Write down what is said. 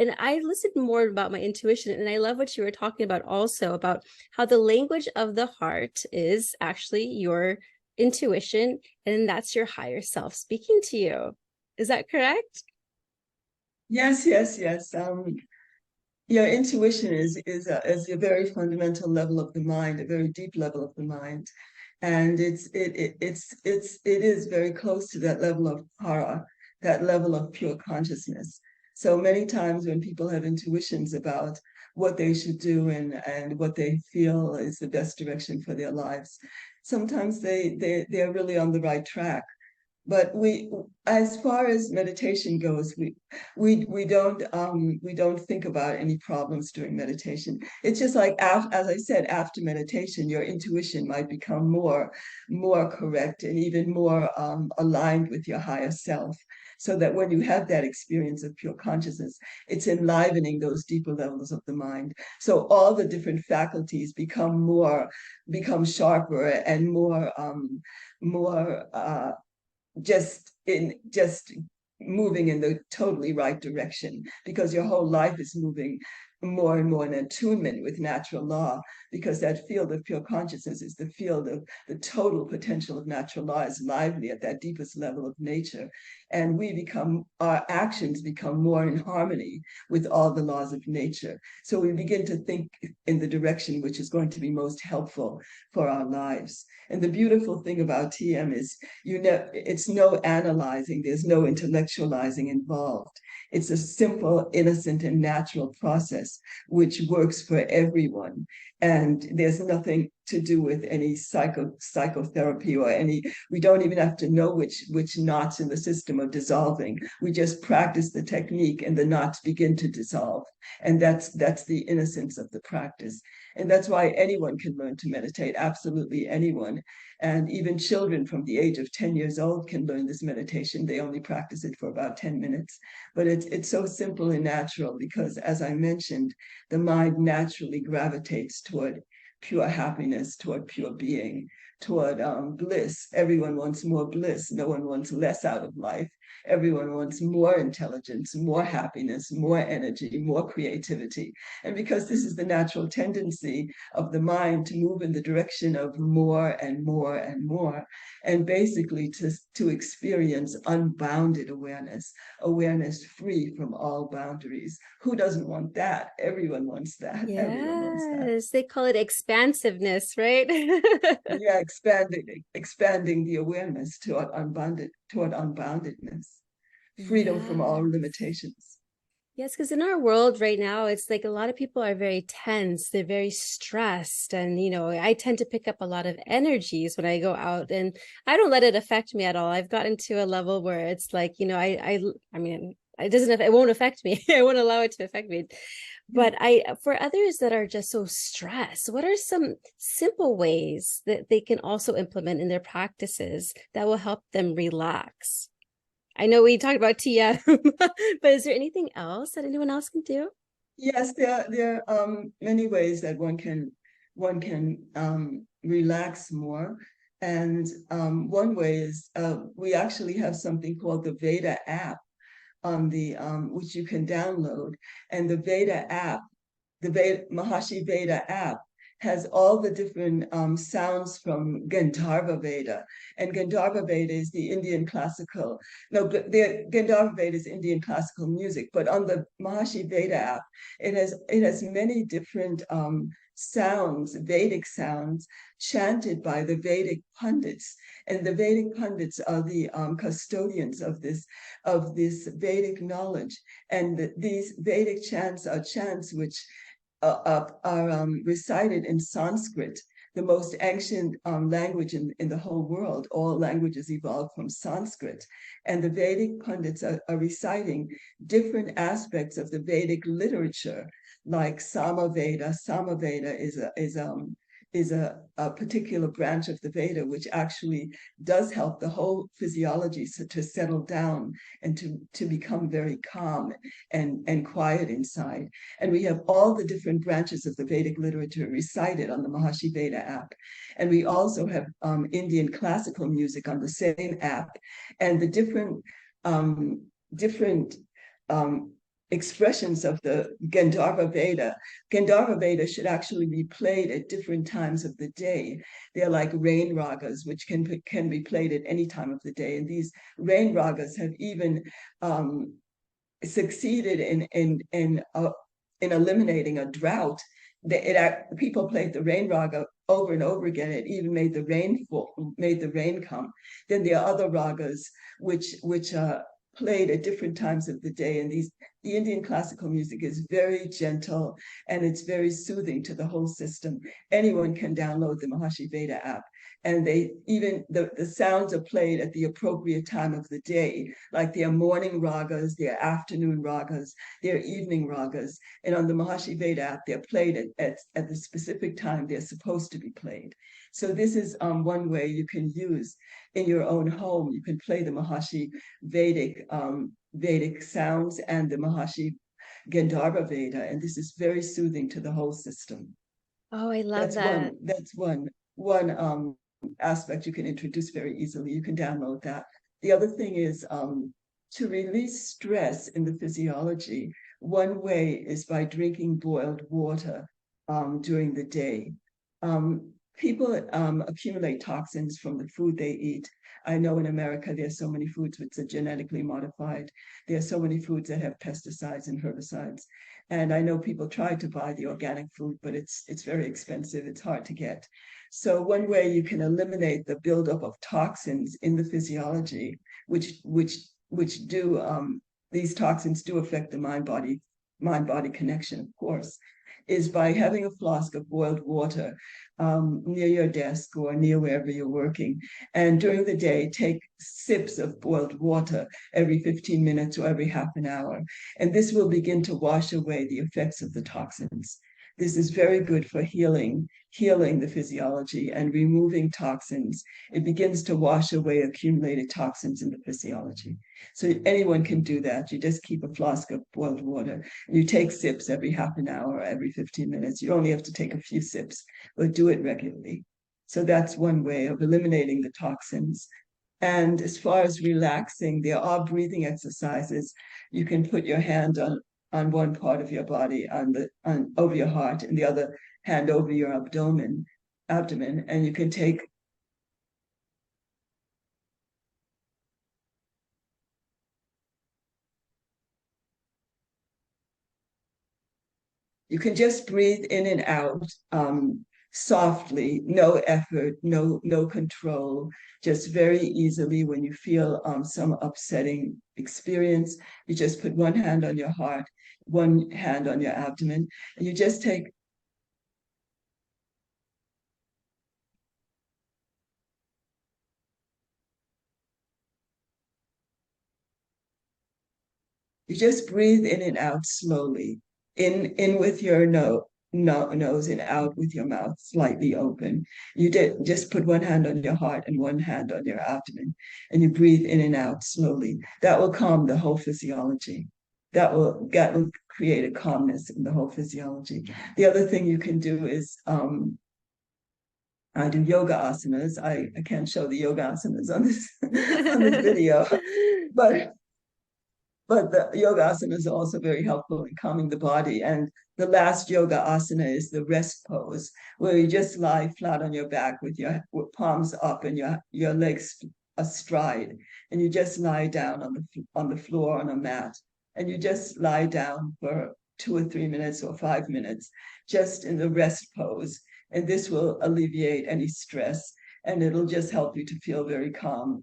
And I listened more about my intuition, and I love what you were talking about also, about how the language of the heart is actually your intuition, and that's your higher self speaking to you. Is that correct? Yes, yes, yes. Your intuition is a very fundamental level of the mind, a very deep level of the mind, and it is very close to that level of para, that level of pure consciousness. So many times when people have intuitions about what they should do and what they feel is the best direction for their lives, sometimes they're really on the right track. But as far as meditation goes, we don't think about any problems during meditation. It's just like as I said, after meditation, your intuition might become more correct and even more aligned with your higher self. So that when you have that experience of pure consciousness, it's enlivening those deeper levels of the mind. So all the different faculties become sharper and more just moving in the totally right direction, because your whole life is moving more and more in attunement with natural law, because that field of pure consciousness is the field of the total potential of natural law, is lively at that deepest level of nature. And our actions become more in harmony with all the laws of nature. So we begin to think in the direction which is going to be most helpful for our lives. And the beautiful thing about TM is, it's no analyzing, there's no intellectualizing involved. It's a simple, innocent, and natural process which works for everyone. And there's nothing to do with any psychotherapy or any, we don't even have to know which knots in the system are dissolving. We just practice the technique and the knots begin to dissolve. And that's the innocence of the practice. And that's why anyone can learn to meditate, absolutely anyone. And even children from the age of 10 years old can learn this meditation. They only practice it for about 10 minutes. But it's so simple and natural because, as I mentioned, the mind naturally gravitates toward pure happiness, toward pure being, toward bliss. Everyone wants more bliss. No one wants less out of life. Everyone wants more intelligence, more happiness, more energy, more creativity. And because this is the natural tendency of the mind to move in the direction of more and more and more, and basically to experience unbounded awareness, awareness free from all boundaries. Who doesn't want that? Everyone wants that. Everyone wants that. Yes, they call it expansiveness, right? Yeah, expanding the awareness toward unboundedness, freedom from all Yes. limitations. Yes, because in our world right now, it's like a lot of people are very tense, they're very stressed. And, I tend to pick up a lot of energies when I go out, and I don't let it affect me at all. I've gotten to a level where it's like, I mean, it won't affect me. I won't allow it to affect me. But for others that are just so stressed, what are some simple ways that they can also implement in their practices that will help them relax? I know we talked about TM, but is there anything else that anyone else can do? Yes, there are many ways that one can relax more. And one way is we actually have something called the Veda app on the which you can download. And the Veda app, the Maharshi Veda app, has all the different sounds from Gandharva Veda. And Gandharva Veda is the Indian classical, no, the Gandharva Veda is Indian classical music, but on the Maharshi Veda app, it has many different sounds, Vedic sounds, chanted by the Vedic pundits. And the Vedic pundits are the custodians of this Vedic knowledge. And these Vedic chants are chants which are recited in Sanskrit, the most ancient language in the whole world. All languages evolved from Sanskrit. And the Vedic pundits are reciting different aspects of the Vedic literature, like Samaveda. Samaveda is a particular branch of the Veda which actually does help the whole physiology to settle down and to become very calm and quiet inside. And we have all the different branches of the Vedic literature recited on the Maharshi Veda app. And we also have Indian classical music on the same app. And the different um, expressions of the Gandharva Veda. Gandharva Veda should actually be played at different times of the day. They're like rain ragas, which can be played at any time of the day. And these rain ragas have even succeeded in eliminating a drought. People played the rain raga over and over again. It even made the rain come. Then there are other ragas which played at different times of the day. And the Indian classical music is very gentle and it's very soothing to the whole system. Anyone can download the Maharshi Veda app. And the sounds are played at the appropriate time of the day, like their morning ragas, their afternoon ragas, their evening ragas. And on the Maharshi Veda app, they're played at the specific time they're supposed to be played. So this is one way you can use in your own home. You can play the Maharshi Vedic sounds and the Maharshi Gandharva Veda, and this is very soothing to the whole system. Oh, I love That's that. one aspect you can introduce very easily. You can download that. The other thing is to release stress in the physiology. One way is by drinking boiled water during the day. People accumulate toxins from the food they eat. I know in America there's so many foods which are genetically modified. There are so many foods that have pesticides and herbicides. And I know people try to buy the organic food, but it's very expensive. It's hard to get. So one way you can eliminate the buildup of toxins in the physiology, which these toxins do affect the mind-body connection, of course, is by having a flask of boiled water near your desk or near wherever you're working. And during the day, take sips of boiled water every 15 minutes or every half an hour. And this will begin to wash away the effects of the toxins. This is very good for healing the physiology and removing toxins. It begins to wash away accumulated toxins in the physiology. So anyone can do that. You just keep a flask of boiled water. You take sips every half an hour, every 15 minutes. You only have to take a few sips, but do it regularly. So that's one way of eliminating the toxins. And as far as relaxing, there are breathing exercises. You can put your hand on one part of your body, over your heart, and the other hand over your abdomen, and you can take you can just breathe in and out softly, no effort, no control, just very easily. When you feel some upsetting experience, you just put one hand on your heart, one hand on your abdomen, and you just breathe in and out slowly. In with your nose and out with your mouth slightly open. You just put one hand on your heart and one hand on your abdomen, and you breathe in and out slowly. That will calm the whole physiology. That will create a calmness in the whole physiology. The other thing you can do is I do yoga asanas. I can't show the yoga asanas on this on this video, but the yoga asana is also very helpful in calming the body. And the last yoga asana is the rest pose, where you just lie flat on your back with your palms up and your legs astride, and you just lie down on the floor on a mat, and you just lie down for 2 or 3 minutes or 5 minutes, just in the rest pose. And this will alleviate any stress, and it'll just help you to feel very calm